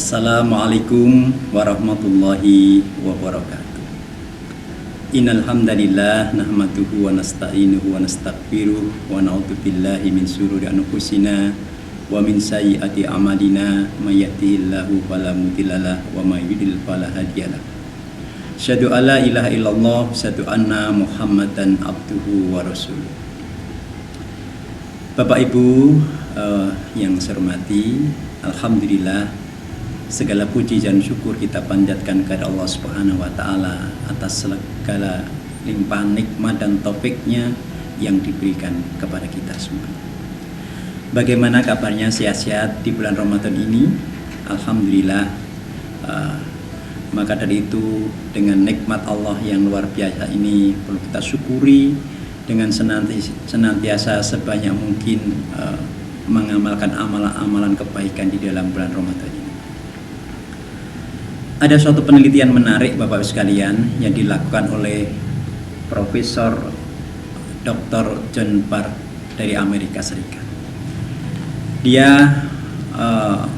Assalamualaikum warahmatullahi wabarakatuh. Innal hamdalillah nahmaduhu wa nasta'inuhu wa nastaghfiruh wa na'udzu billahi min syururi anfusina wa min sayyiati a'malina may yahdihillahu fala mudhillalah wa may yudhlil fala hadiyalah. Asyhadu an la ilaha illallah, asyhadu anna Muhammadan abduhu wa rasuluh. Bapak Ibu yang saya hormati, alhamdulillah segala puji dan syukur kita panjatkan kepada Allah Subhanahu wa taala atas segala limpahan nikmat dan taufiknya yang diberikan kepada kita semua. Bagaimana kabarnya, sehat-sehat di bulan Ramadan ini? Alhamdulillah. Maka dari itu, dengan nikmat Allah yang luar biasa ini perlu kita syukuri dengan senantiasa sebanyak mungkin mengamalkan amalan-amalan kebaikan di dalam bulan Ramadan ini. Ada suatu penelitian menarik Bapak Ibu sekalian yang dilakukan oleh Profesor Dr. John Barr dari Amerika Serikat. Dia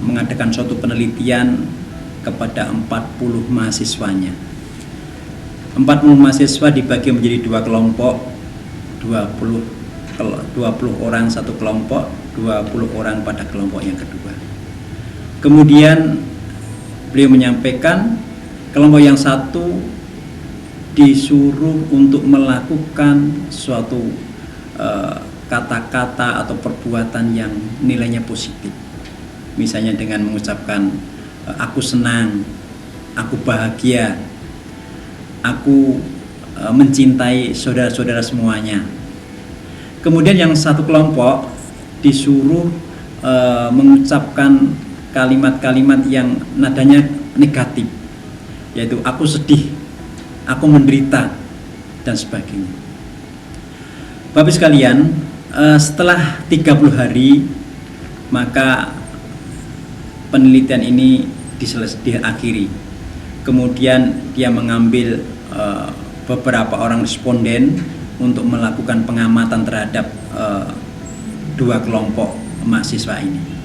mengadakan suatu penelitian kepada 40 mahasiswanya. 40 mahasiswa dibagi menjadi dua kelompok, 20 orang satu kelompok, 20 orang pada kelompok yang kedua. Kemudian beliau menyampaikan kelompok yang satu disuruh untuk melakukan suatu kata-kata atau perbuatan yang nilainya positif. Misalnya dengan mengucapkan aku senang, aku bahagia, aku mencintai saudara-saudara semuanya. Kemudian yang satu kelompok disuruh mengucapkan kalimat-kalimat yang nadanya negatif, yaitu aku sedih, aku menderita, dan sebagainya. Bapak sekalian, setelah 30 hari maka penelitian ini diakhiri. Kemudian dia mengambil beberapa orang responden untuk melakukan pengamatan terhadap dua kelompok mahasiswa ini.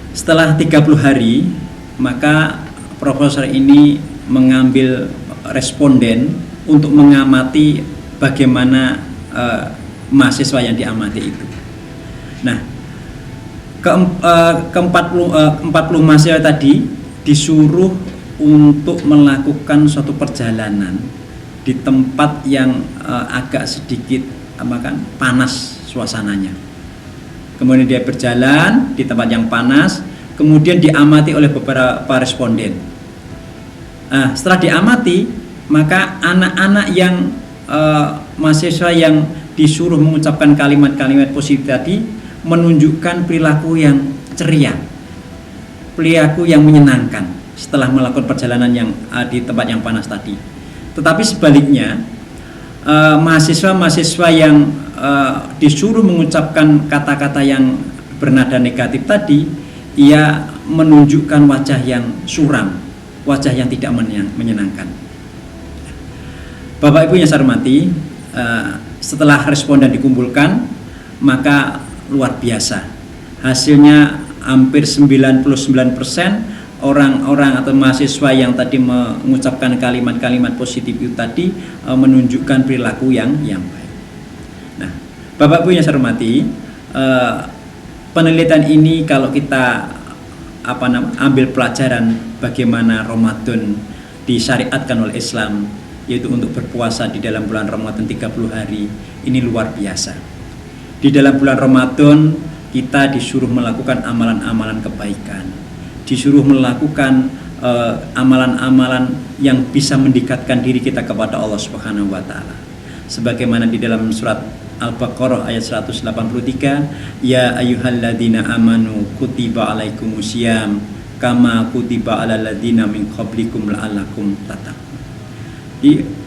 Setelah 30 hari, maka profesor ini mengambil responden untuk mengamati bagaimana mahasiswa yang diamati itu. Nah, ke-40 mahasiswa tadi disuruh untuk melakukan suatu perjalanan di tempat yang agak sedikit panas suasananya. Kemudian dia berjalan di tempat yang panas, kemudian diamati oleh beberapa responden. Setelah diamati, maka anak-anak yang mahasiswa yang disuruh mengucapkan kalimat-kalimat positif tadi menunjukkan perilaku yang ceria, perilaku yang menyenangkan setelah melakukan perjalanan yang di tempat yang panas tadi. Tetapi sebaliknya, mahasiswa-mahasiswa yang disuruh mengucapkan kata-kata yang bernada negatif tadi, ia menunjukkan wajah yang suram, wajah yang tidak menyenangkan. Bapak Ibu yang saya hormati, setelah responden dikumpulkan, maka luar biasa, hasilnya hampir 99% orang-orang atau mahasiswa yang tadi mengucapkan kalimat-kalimat positif itu tadi menunjukkan perilaku yang baik. Nah, Bapak Ibu yang saya hormati, penelitian ini kalau kita ambil pelajaran bagaimana Ramadan disyariatkan oleh Islam, yaitu untuk berpuasa di dalam bulan Ramadan 30 hari, ini luar biasa. Di dalam bulan Ramadan kita disuruh melakukan amalan-amalan kebaikan, disuruh melakukan amalan-amalan yang bisa mendekatkan diri kita kepada Allah Subhanahu wa taala. Sebagaimana di dalam surat Al-Baqarah ayat 183, ya ayyuhalladzina amanu kutiba alaikumusiyam kama kutiba alal ladzina min qablikum la'allakum tattaqun.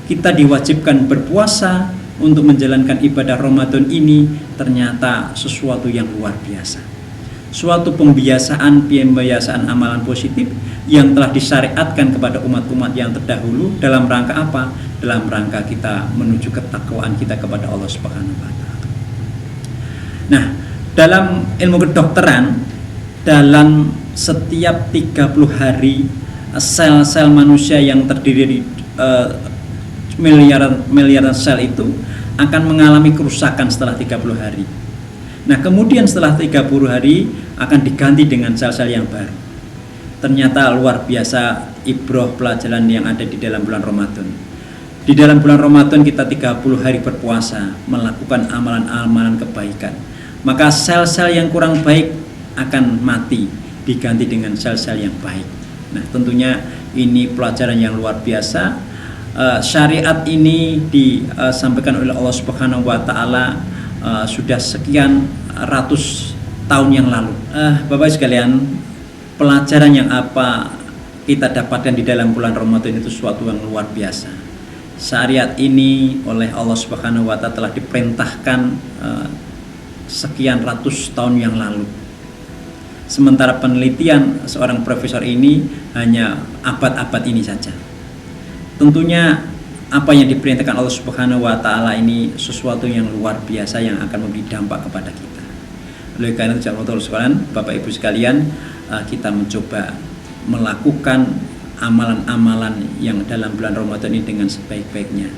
Kita diwajibkan berpuasa untuk menjalankan ibadah Ramadan ini, ternyata sesuatu yang luar biasa. Suatu pembiasaan amalan positif yang telah disyariatkan kepada umat-umat yang terdahulu dalam rangka apa? Dalam rangka kita menuju ketakwaan kita kepada Allah Subhanahu wa taala. Nah, dalam ilmu kedokteran, dalam setiap 30 hari sel-sel manusia yang terdiri dari miliaran sel itu akan mengalami kerusakan setelah 30 hari. Nah, kemudian setelah 30 hari akan diganti dengan sel-sel yang baru. Ternyata luar biasa ibroh pelajaran yang ada di dalam bulan Ramadan. Di dalam bulan Ramadan kita 30 hari berpuasa, melakukan amalan-amalan kebaikan. Maka sel-sel yang kurang baik akan mati, diganti dengan sel-sel yang baik. Nah, tentunya ini pelajaran yang luar biasa. Syariat ini disampaikan oleh Allah Subhanahu wa taala sudah sekian ratus tahun yang lalu. Bapak sekalian, pelajaran yang apa kita dapatkan di dalam bulan Ramadan itu sesuatu yang luar biasa. Syariat ini oleh Allah Subhanahu wa taala telah diperintahkan sekian ratus tahun yang lalu. Sementara penelitian seorang profesor ini hanya abad-abad ini saja. Tentunya apa yang diperintahkan Allah Subhanahu wa taala ini sesuatu yang luar biasa yang akan memberi dampak kepada kita. Oleh karena itu, Bapak Ibu sekalian, kita mencoba melakukan amalan-amalan yang dalam bulan Ramadan ini dengan sebaik-baiknya.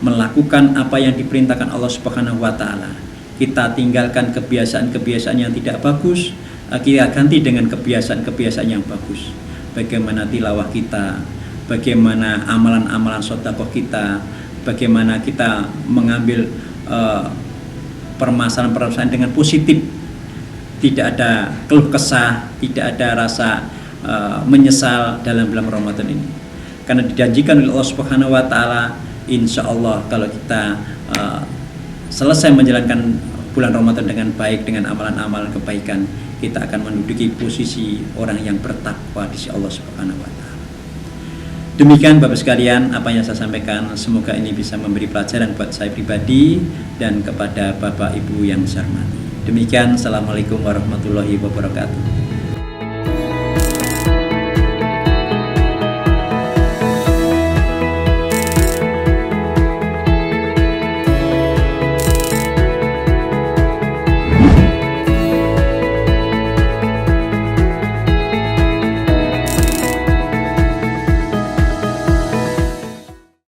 Melakukan apa yang diperintahkan Allah Subhanahu wa taala. Kita tinggalkan kebiasaan-kebiasaan yang tidak bagus, kita ganti dengan kebiasaan-kebiasaan yang bagus. Bagaimana tilawah kita, bagaimana amalan-amalan sedekah kita, bagaimana kita mengambil permasalahan-permasalahan dengan positif, tidak ada keluh kesah, tidak ada rasa menyesal dalam bulan Ramadan ini. Karena dijanjikan oleh Allah Subhanahu wa taala, insya Allah kalau kita selesai menjalankan bulan Ramadan dengan baik, dengan amalan-amalan kebaikan, kita akan menduduki posisi orang yang bertakwa di sisi Allah Subhanahu wa taala. Demikian Bapak sekalian apa yang saya sampaikan, semoga ini bisa memberi pelajaran buat saya pribadi dan kepada Bapak Ibu yang saya hormati. Demikian, Assalamualaikum warahmatullahi wabarakatuh.